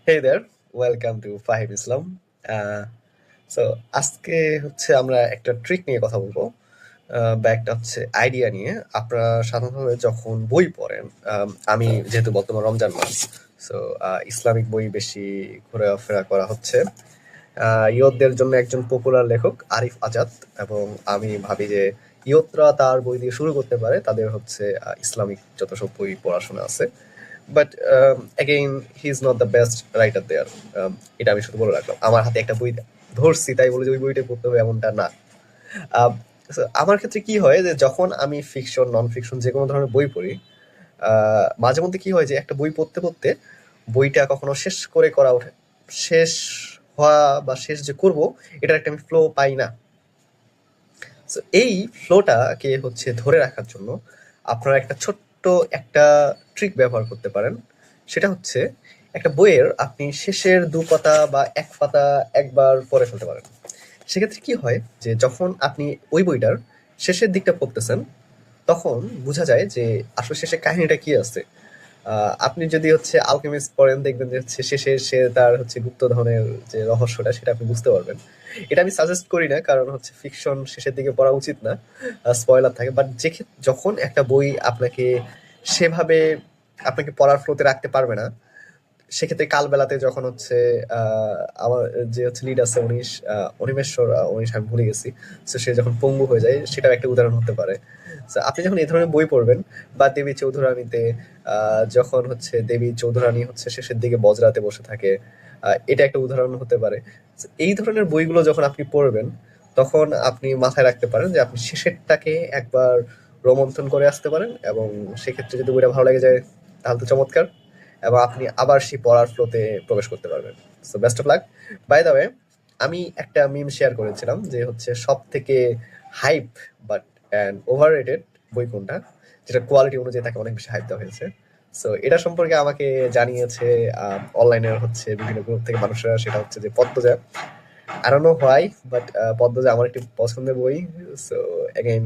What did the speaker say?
Hey there, welcome to Fahim Islam. So আজকে হচ্ছে আমরা একটা ট্রিক নিয়ে কথা বলবো, বা একটা হচ্ছে আইডিয়া নিয়ে। আপনারা সাধারণভাবে যখন বই পড়েন, আমি যেহেতু বর্তমান রমজান মাস, সো ইসলামিক বই বেশি ঘোরাফেরা করা হচ্ছে। ইয়তদের জন্য একজন পপুলার লেখক আরিফ আজাদ, এবং আমি ভাবি যে ইয়তরা তার বই দিয়ে শুরু করতে পারে তাদের হচ্ছে ইসলামিক যত সব বই পড়াশোনা আছে। But again he is not the best writer there. এটা আমি শুধু বলে রাখলাম। আমার হাতে একটা বই ধরছি তাই বলে যে ওই বইটা পড়তে হবে এমনটা না। আহ, so আমার ক্ষেত্রে কি হয় যে যখন আমি ফিকশন নন ফিকশন যে কোনো ধরনের বই পড়ি, মাঝে মধ্যে কি হয় যে একটা বই পড়তে পড়তে বইটা কখনো শেষ করে করা ওঠে, শেষ হওয়া বা শেষ যে করব এটার একটা আমি ফ্লো পাই না। So, এই ফ্লোটাকে হচ্ছে ধরে রাখার জন্য আপনারা একটা ছোট্ট একটা ট্রিক ব্যবহার করতে পারেন। সেটা হচ্ছে একটা বইয়ের আপনি শেষের দু পাতা বা এক পাতা একবার পড়ে ফেলতে পারেন। সেক্ষেত্রে কি হয় যে যখন আপনি ওই বইটার শেষের দিকটা পড়তেছেন তখন বোঝা যায় যে আসলে শেষে কাহিনীটা কি আছে। আপনি যদি হচ্ছে আলকেমিস্ট পড়েন দেখবেন যে হচ্ছে শেষে সে তার হচ্ছে গুপ্তধনের যে রহস্যটা সেটা আপনি বুঝতে পারবেন। এটা আমি সাজেস্ট করি না, কারণ হচ্ছে ফিকশন শেষের দিকে পড়া উচিত না, স্পয়লার থাকে। বাট যখন একটা বই সেভাবে আপনাকে পড়ার ফ্লোতে রাখতে পারবে না, সেক্ষেত্রে কালবেলাতে যখন হচ্ছে আমার যে হচ্ছে লিড আছে অনিমেষর, অনিশ আমি ভুলে গেছি। তো সে যখন পঙ্গু হয়ে যায় সেটাও একটা উদাহরণ হতে পারে। So, আপনি যখন এই ধরনের বই পড়বেন বা দেবী চৌধুরানীতে যখন হচ্ছে দেবী চৌধুরানী হচ্ছে শেষের দিকে বজরাতে বসে থাকে, এটা একটা উদাহরণ হতে পারে। So, এই ধরনের বইগুলো যখন আপনি পড়বেন তখন আপনি মাথায় রাখতে পারেন যে আপনি শেষেরটাকে একবার রোমন্থন করে আসতে পারেন, এবং সেক্ষেত্রে যদি বইটা ভালো লেগে যায় তাহলে তো চমৎকার, এবং আপনি আবার সেই পড়ার ফ্লোতে প্রবেশ করতে পারবেন। So best of luck. By the way, আমি একটা মিম শেয়ার করেছিলাম যে হচ্ছে সব থেকে hype but and overrated বই কোনটা, যেটা কোয়ালিটি অনুযায়ী তাকে অনেক বেশি হাইপ দেওয়া হয়েছে। সো এটা সম্পর্কে আমাকে জানিয়েছে অনলাইনের হচ্ছে বিভিন্ন গ্রুপ থেকে মানুষরা, সেটা হচ্ছে যে Padmaja. I don't know why, but Padmaja আমার একটি পছন্দের বই। So again